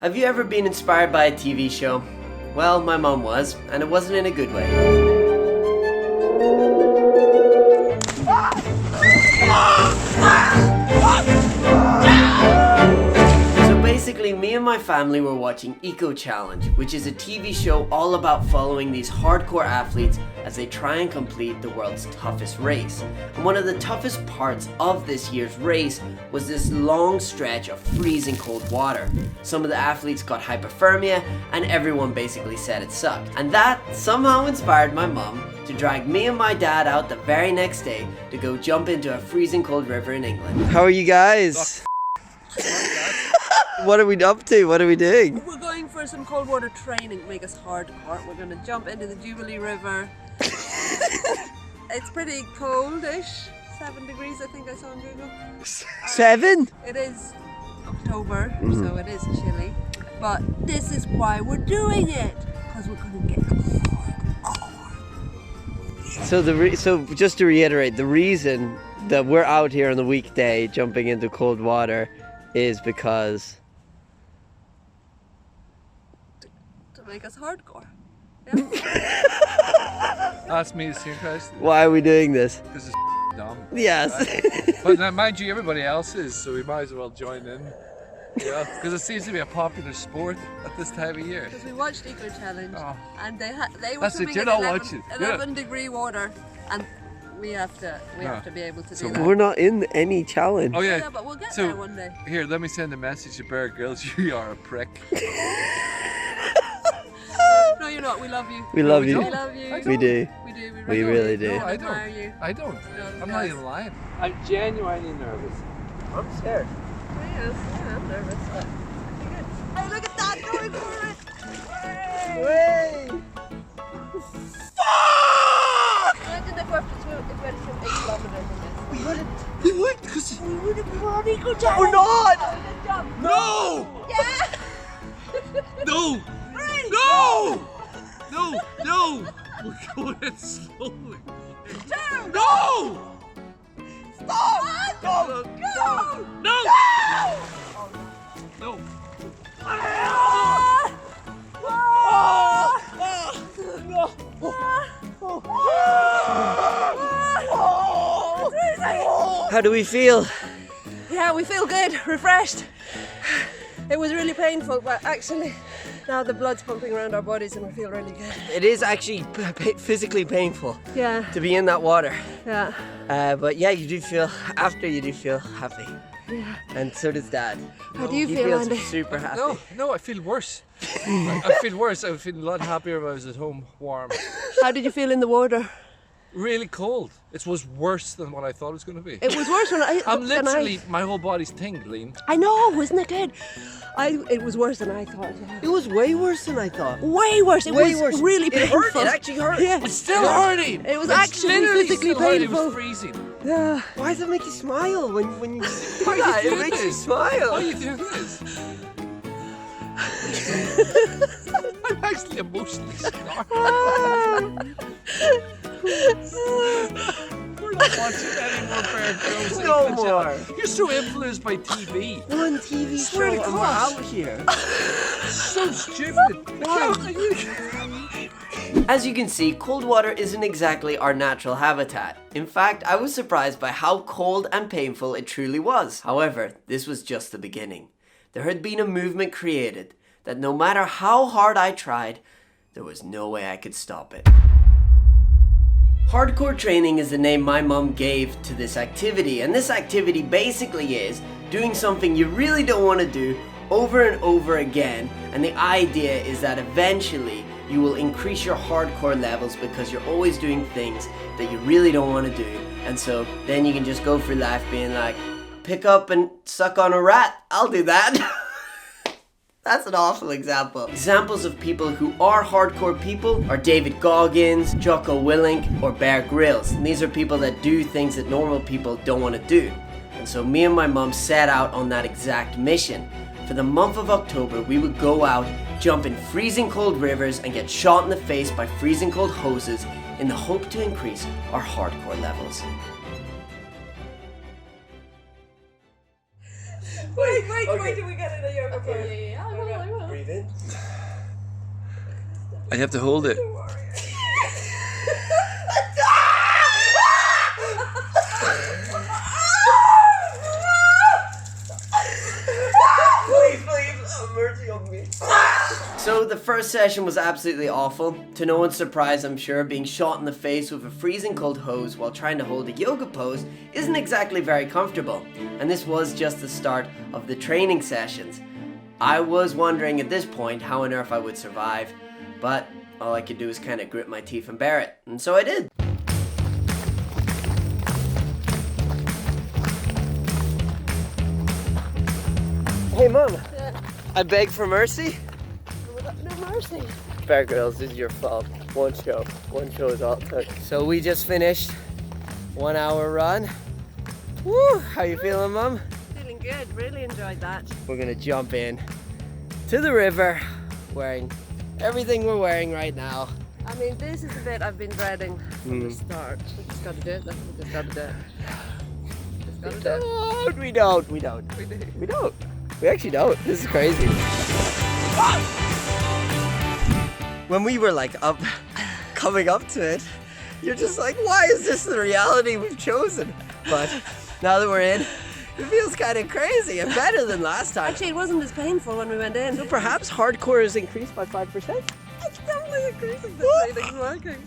Have you ever been inspired by a TV show? Well, my mom was, and it wasn't in a good way. So basically, me and my family were watching Eco Challenge, which is a TV show all about following these hardcore athletes as they try and complete the world's toughest race. And one of the toughest parts of this year's race was this long stretch of freezing cold water. Some of the athletes got hypothermia, and everyone basically said it sucked. And that somehow inspired my mum to drag me and my dad out the very next day to go jump into a freezing cold river in England. How are you guys? What are we up to? What are we doing? We're going for some cold water training to make us hardcore. We're going to jump into the Jubilee River. It's pretty coldish. 7 degrees, I think I saw on Google. 7? It is October, so it is chilly. But this is why we're doing it, because we're going to get hardcore. So just to reiterate, the reason that we're out here on the weekday jumping into cold water is because to make us hardcore. Yeah. Ask me the same question. why are we doing this? Because it's dumb. Yes. But now, mind you, everybody else is, so we might as well join in. Yeah, because it seems to be a popular sport at this time of year. Because we watched Eco Challenge, Oh. and they were That's it, swimming you're in not 11, watching. 11 degree water, and we have to be able to do that. We're not in any challenge. Oh yeah. Yeah, but we'll get So- there one day. Here, let me send a message to Bear Grylls. You are a prick. No, you're not. We love you. We love we you. don't. We love you. I We do. We do. We really do. No, I admire don't. you. I don't. No, I'm not guys. even lying. I'm genuinely nervous. I'm scared. Yes, yeah, I'm nervous. But good. Hey, look at that! Going for it! Way! Imagine if we have to swim, if we had to swim 8 kilometers in this. We would, because We would have gone Eco Challenge! We're not! no, Yeah! no, 3, no, no, no. We're going in slowly. 2, No, stop! no, Go! no, no. How do we feel? Yeah, we feel good, refreshed. It was really painful, but actually now the blood's pumping around our bodies and we feel really good. It is actually physically painful Yeah, to be in that water. yeah. But yeah, you do feel, after you do feel happy. Yeah. And so does Dad. How do you He feel, feels Andy? super happy. No, I feel worse. I feel worse. I would feel a lot happier if I was at home, warm. How did you feel in the water? Really cold. It was worse than what I thought it was going to be. It was worse when I'm literally, my whole body's tingling. I know, isn't it good? It was worse than I thought. Yeah. It was way worse than I thought. Way worse. It Way was worse. really It painful. hurt. It actually hurt. Yeah. It's still hurting. It was It's actually literally physically still hurting. It painful. was freezing. Yeah. Why does it make you smile when you do Why are you that? It doing makes you this? smile. Why are you doing this? I'm actually emotionally scarred. We're not watching any more Bear Grylls. No more. You're so influenced by TV. One TV Swear to show and we're God. out here. So stupid. Why? As you can see, cold water isn't exactly our natural habitat. In fact, I was surprised by how cold and painful it truly was. However, this was just the beginning. There had been a movement created that no matter how hard I tried, there was no way I could stop it. Hardcore training is the name my mum gave to this activity, and this activity basically is doing something you really don't want to do over and over again, and the idea is that eventually you will increase your hardcore levels because you're always doing things that you really don't want to do, and so then you can just go through life being like, pick up and suck on a rat, I'll do that. That's an awful example. Examples of people who are hardcore people are David Goggins, Jocko Willink, or Bear Grylls. And these are people that do things that normal people don't want to do. And so me and my mum set out on that exact mission. For the month of October, we would go out, jump in freezing cold rivers, and get shot in the face by freezing cold hoses in the hope to increase our hardcore levels. Wait till we get in a yoga pose. Yeah, I will. Breathe in. I have to hold it. Please, have mercy on me. So the first session was absolutely awful. To no one's surprise, I'm sure, being shot in the face with a freezing cold hose while trying to hold a yoga pose isn't exactly very comfortable. And this was just the start of the training sessions. I was wondering at this point how on earth I would survive, but all I could do was kind of grit my teeth and bear it. And so I did. Hey Mom, I beg for mercy? No mercy. Bear Girls, this is your fault. One show is all it took. So we just finished 1 hour run. Woo! How you feeling, Mum? Feeling good, really enjoyed that. We're gonna jump in to the river wearing everything we're wearing right now. I mean, this is the bit I've been dreading from the start. We just gotta do it, though. We just gotta do it. Just gotta do it. We don't. We actually don't. This is crazy. When we were like coming up to it, you're just like, why is this the reality we've chosen? But now that we're in, it feels kind of crazy and better than last time. Actually, it wasn't as painful when we went in. So perhaps hardcore has increased by 5%? It's definitely increasing. The training's working.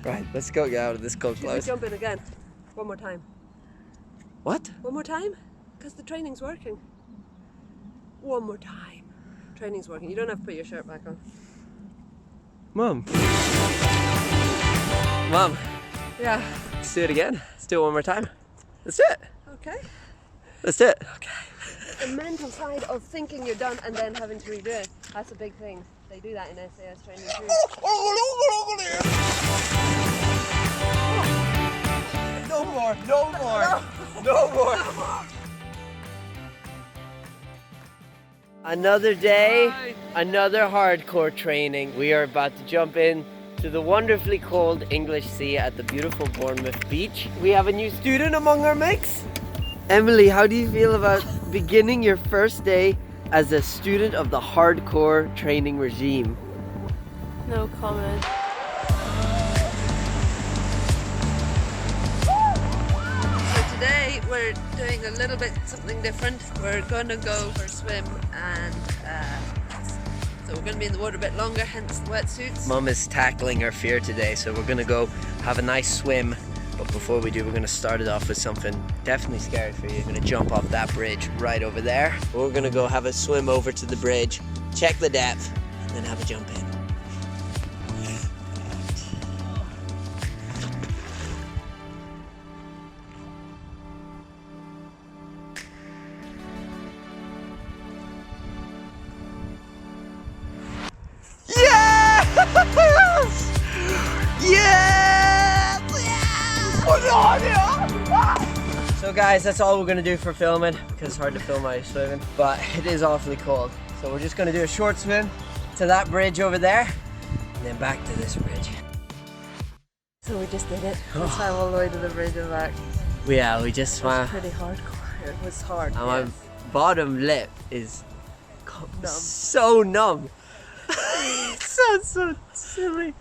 Right, let's go get out of this cold Should we clothes. jump in again? One more time. What? One more time? Because the training's working. One more time. Training's working. You don't have to put your shirt back on. Mom. Mom, Yeah. let's do it again. Let's do it one more time. Let's do it. Okay. Let's do it. Okay. The mental side of thinking you're done and then having to redo it. That's a big thing. They do that in SAS training too. No more. No more. Another day, another hardcore training. We are about to jump in to the wonderfully cold English Sea at the beautiful Bournemouth beach. We have a new student among our mix. Emily, how do you feel about beginning your first day as a student of the hardcore training regime? No comment. So today we're doing a little bit something different. We're going to go for a swim and so we're going to be in the water a bit longer, hence the wetsuits. Mum is tackling her fear today, so we're gonna go have a nice swim. But before we do, we're gonna start it off with something definitely scary for you. You're gonna jump off that bridge right over there. We're gonna go have a swim over to the bridge, check the depth, and then have a jump in. Yes! Yes! Yes! So guys, that's all we're gonna do for filming because it's hard to film while you're swimming, but it is awfully cold. So we're just gonna do a short swim to that bridge over there and then back to this bridge. So we just did it. We swam all the way to the bridge and back. Yeah, we just swam. Pretty hardcore. It was hard. And my yes. bottom lip is Numb. so numb. It sounds so silly.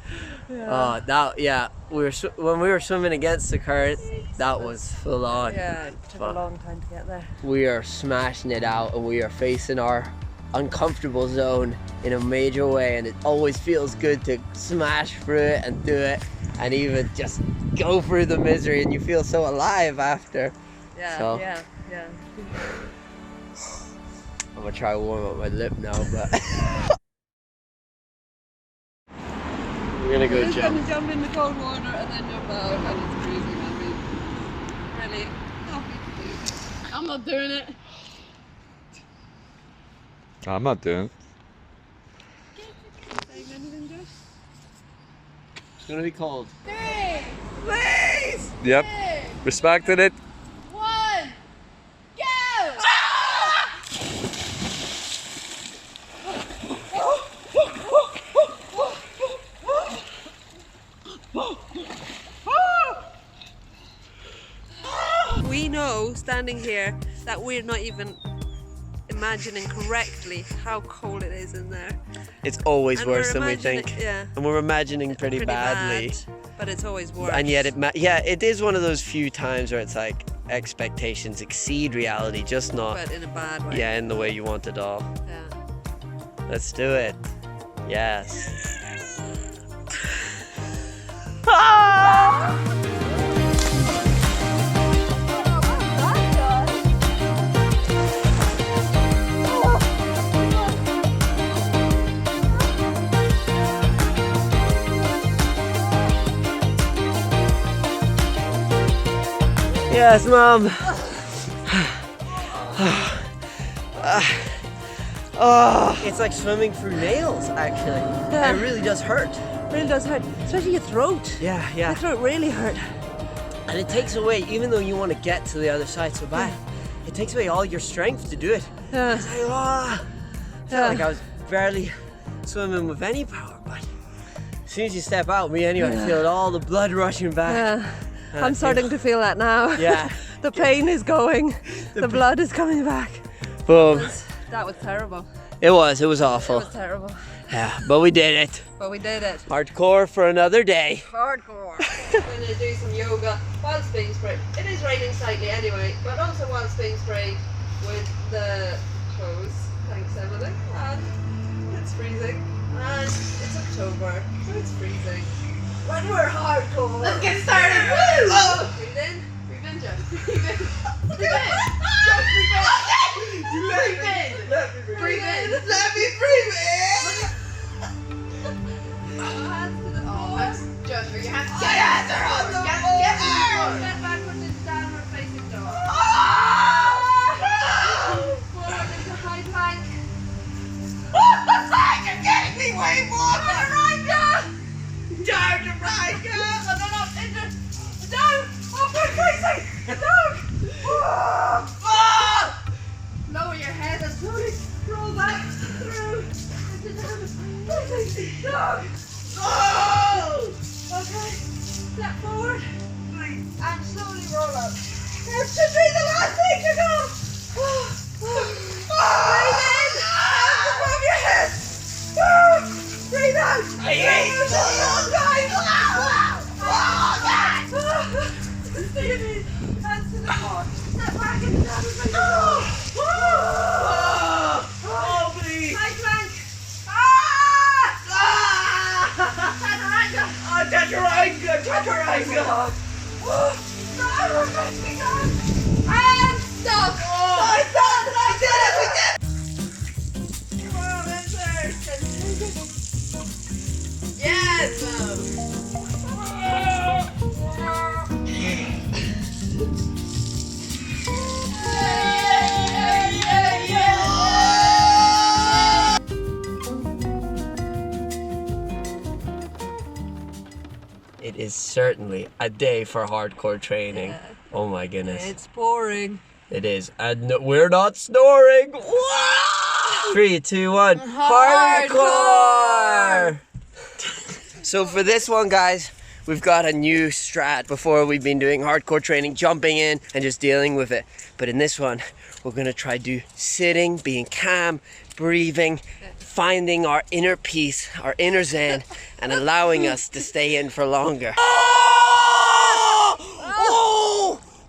Yeah. Oh, that, yeah. When we were swimming against the current, that was full on. Yeah, it took a long time to get there. We are smashing it out and we are facing our uncomfortable zone in a major way, and it always feels good to smash through it and do it and even just go through the misery, and you feel so alive after. Yeah, So. yeah. I'm gonna try to warm up my lip now, but we're gonna go We're jump. gonna jump in the cold water and then jump out, and it's freezing. I mean, really happy to do it. I'm not doing it. I'm not doing it. Saying anything, Josh? It's gonna be cold. 3, Please! Yep. 2, Respected it. 1, go! We know standing here that we're not even imagining correctly how cold it is in there. It's always And worse we're than we imagining- think. Yeah. And we're imagining pretty badly. bad, but it's always worse. And yet it is one of those few times where it's like expectations exceed reality, just not But in a bad way. in the way you want it all. Yeah. Let's do it. Yes. Yes, Mom. Oh, it's like swimming through nails, actually. Yeah. It really does hurt. It really does hurt, especially your throat. Yeah, Your yeah. throat really hurt. And it takes away, even though you want to get to the other side so bad, it takes away all your strength to do it. Yeah. It's like, I felt like I was barely swimming with any power, but as soon as you step out, me anyway, I feel all the blood rushing back. Yeah. And I I'm starting to feel that now. Yeah. The pain is going. The blood is coming back. Boom. That was terrible. It was It awful. was terrible. Yeah, but we did it. But we did it. Hardcore for another day. Hardcore. I'm going to do some yoga whilst being sprayed. It is raining slightly anyway, but also whilst being sprayed with the hose. Thanks, Emily. And it's freezing. And it's October, so it's freezing. When we're hardcore. Let's get started. Woo! Oh. Breathe in, Jeff. Breathe in. Breathe in. Jeff, breathe in. Breathe in. Let me Breathe in. Let me breathe in. Hands to the Oh, floor. that's just for your hands. Get Get her on the floor. Get backwards into downward facing dog. Oh! Forward into high plank. You're getting me way more than a rider. Down to rider. And then up into down. Oh, we're crazy. Down. Oh! Lower your head and slowly roll back through into downward facing dog. Oh! Okay. Step forward and slowly roll up. That should be the last thing to go. Breathe in. Hands above your head. Breathe out. I hate you. Stay in. Hands to the floor. Step back into downward facing dog. Oh, please. High plank. Chaturanga. Chaturanga. And stop. I done it. I did it. We did it. Come on, Vincent. Yes. It is certainly a day for hardcore training. Yeah. Oh my goodness. It's boring. It is. And we're not snoring. 3, 2, 1. Hardcore! So for this one, guys, we've got a new strat. Before we've been doing hardcore training, jumping in and just dealing with it. But in this one, we're gonna try do sitting, being calm, breathing, finding our inner peace, our inner zen, and allowing us to stay in for longer. Oh!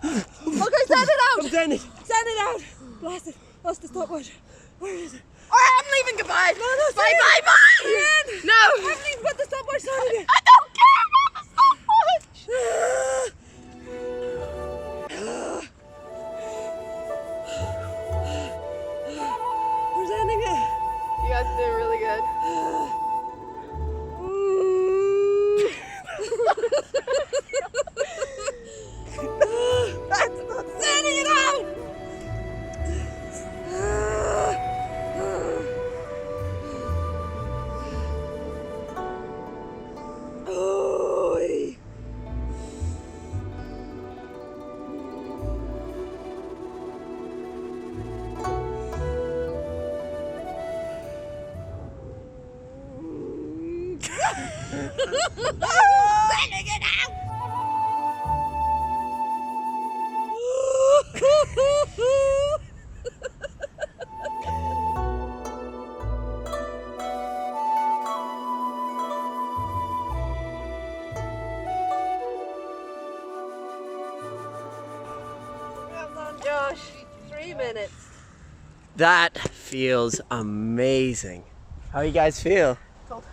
Okay, send it out. I'm sending. Send it out. Blast it. Lost the stopwatch. Where is it? I'm leaving. Goodbye. No, no, Bye, send bye, it. bye. Ian. No. I haven't even got the stopwatch started yet. I don't care about the stopwatch. We're sending it. You guys are doing really good. Sending it out. Oy. Sending it out. That feels amazing. How you guys feel? Cold.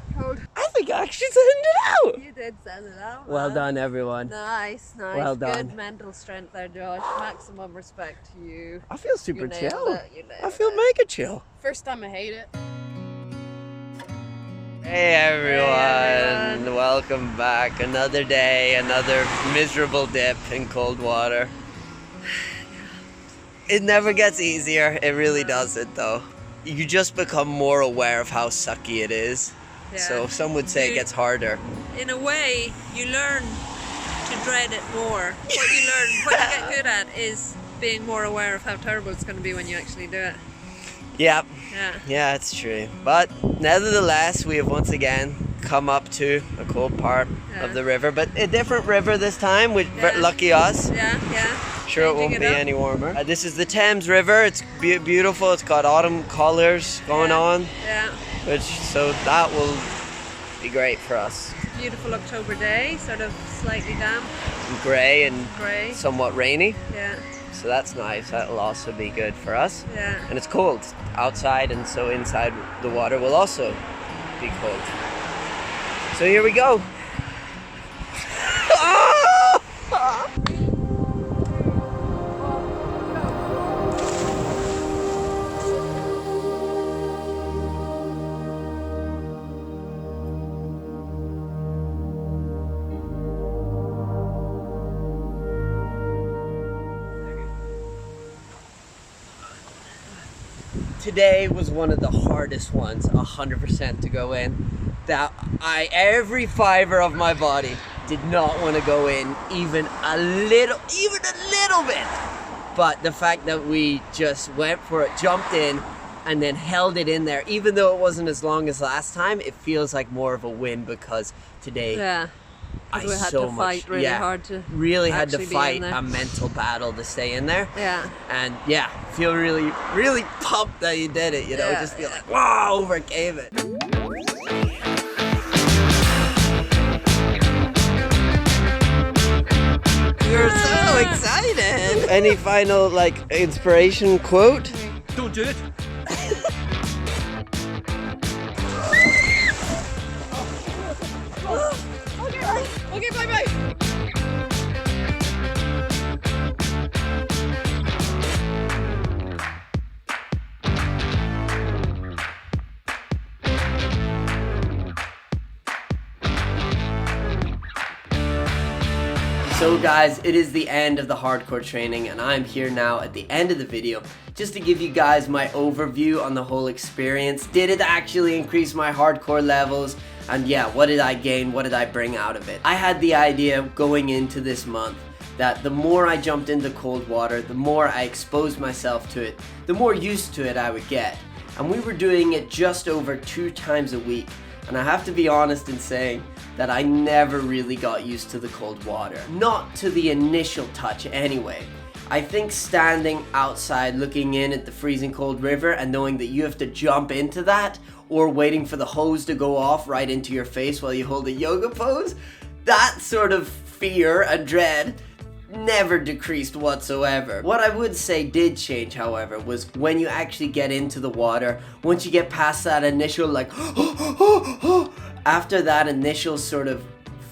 I think I actually sent it out. You did send it out. Well man. done, everyone. Nice. Well done. Good mental strength there, Josh. Maximum respect to you. I feel super You nailed chill. it, you nailed I feel it. mega chill. First time I hate it. Hey everyone. everyone. Welcome back. Another day, another miserable dip in cold water. It never gets easier. It really doesn't though. You just become more aware of how sucky it is. Yeah. So some would say it gets harder. In a way, you learn to dread it more. What you get good at is being more aware of how terrible it's going to be when you actually do it. Yep. Yeah. Yeah, it's true. But nevertheless, we have once again come up to a cold part of the river, but a different river this time, which lucky us. Yeah. Sure, it won't be any warmer. This is the Thames River. It's beautiful. It's got autumn colors going on, Yeah. so that will be great for us. Beautiful October day, sort of slightly damp. Grey and Grey. somewhat rainy, Yeah. so that's nice. That'll also be good for us. Yeah. And it's cold outside, and so inside the water will also be cold. So here we go. Today was one of the hardest ones, 100% to go in. That every fiber of my body did not want to go in even a little bit. But the fact that we just went for it, jumped in, and then held it in there, even though it wasn't as long as last time, it feels like more of a win because today we had to fight really hard to really had to actually be fight in there. a mental battle to stay in there. Yeah. And feel really, really pumped that you did it, you know, just feel like, wow, overcame it. You're so excited. Any final, inspiration quote? Don't do it. Okay, bye. So guys, it is the end of the hardcore training, and I'm here now at the end of the video just to give you guys my overview on the whole experience. Did it actually increase my hardcore levels? And what did I gain? What did I bring out of it? I had the idea going into this month that the more I jumped into cold water, the more I exposed myself to it, the more used to it I would get. And we were doing it just over 2 times a week. And I have to be honest in saying that I never really got used to the cold water. Not to the initial touch anyway. I think standing outside looking in at the freezing cold river and knowing that you have to jump into that, or waiting for the hose to go off right into your face while you hold a yoga pose, that sort of fear and dread never decreased whatsoever. What I would say did change, however, was when you actually get into the water, once you get past that initial after that initial sort of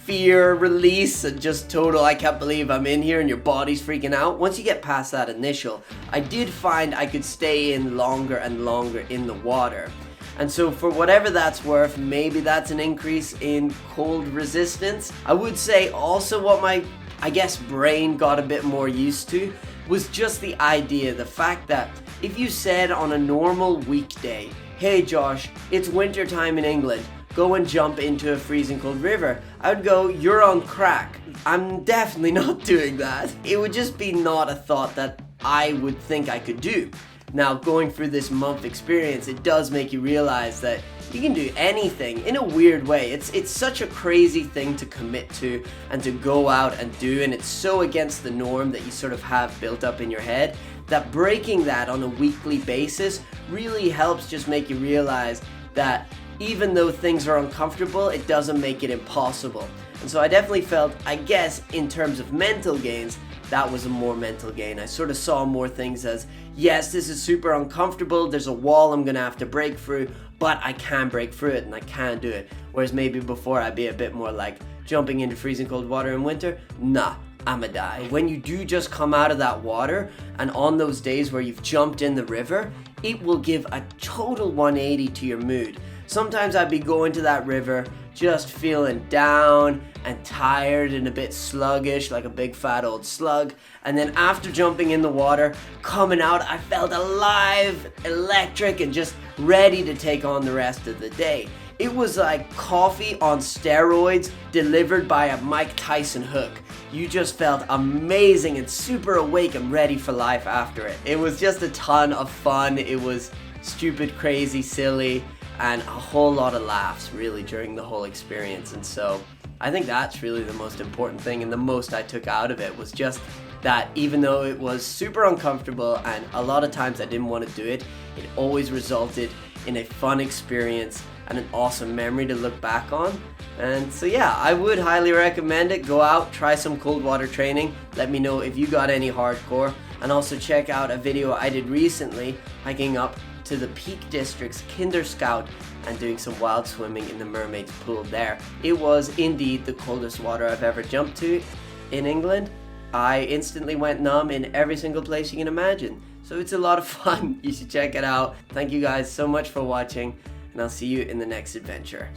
fear release and just total I can't believe I'm in here and your body's freaking out, once you get past that initial, I did find I could stay in longer and longer in the water. And so for whatever that's worth, maybe that's an increase in cold resistance. I would say also what my brain got a bit more used to was just the idea, the fact that if you said on a normal weekday, hey Josh, it's winter time in England, go and jump into a freezing cold river, I would go, you're on crack. I'm definitely not doing that. It would just be not a thought that I would think I could do. Now, going through this month experience, it does make you realize that you can do anything in a weird way. It's such a crazy thing to commit to and to go out and do, and it's so against the norm that you sort of have built up in your head that breaking that on a weekly basis really helps just make you realize that even though things are uncomfortable, it doesn't make it impossible. And so I definitely felt, in terms of mental gains, that was a more mental gain. I sort of saw more things as, yes, this is super uncomfortable, there's a wall I'm gonna have to break through, but I can break through it and I can do it. Whereas maybe before I'd be a bit more like, jumping into freezing cold water in winter, nah, I'ma die. When you do just come out of that water, and on those days where you've jumped in the river, it will give a total 180 to your mood. Sometimes I'd be going to that river just feeling down and tired and a bit sluggish, like a big fat old slug. And then after jumping in the water, coming out, I felt alive, electric, and just ready to take on the rest of the day. It was like coffee on steroids delivered by a Mike Tyson hook. You just felt amazing and super awake and ready for life after it. It was just a ton of fun. It was stupid, crazy, silly, and a whole lot of laughs really during the whole experience. And so I think that's really the most important thing, and the most I took out of it was just that even though it was super uncomfortable and a lot of times I didn't want to do it, it always resulted in a fun experience and an awesome memory to look back on. And so yeah, I would highly recommend it. Go out, try some cold water training. Let me know if you got any hardcore, and also check out a video I did recently hiking up to the Peak District's Kinder Scout and doing some wild swimming in the Mermaid's Pool there. It was indeed the coldest water I've ever jumped to in England. I instantly went numb in every single place you can imagine. So it's a lot of fun. You should check it out. Thank you guys so much for watching, and I'll see you in the next adventure.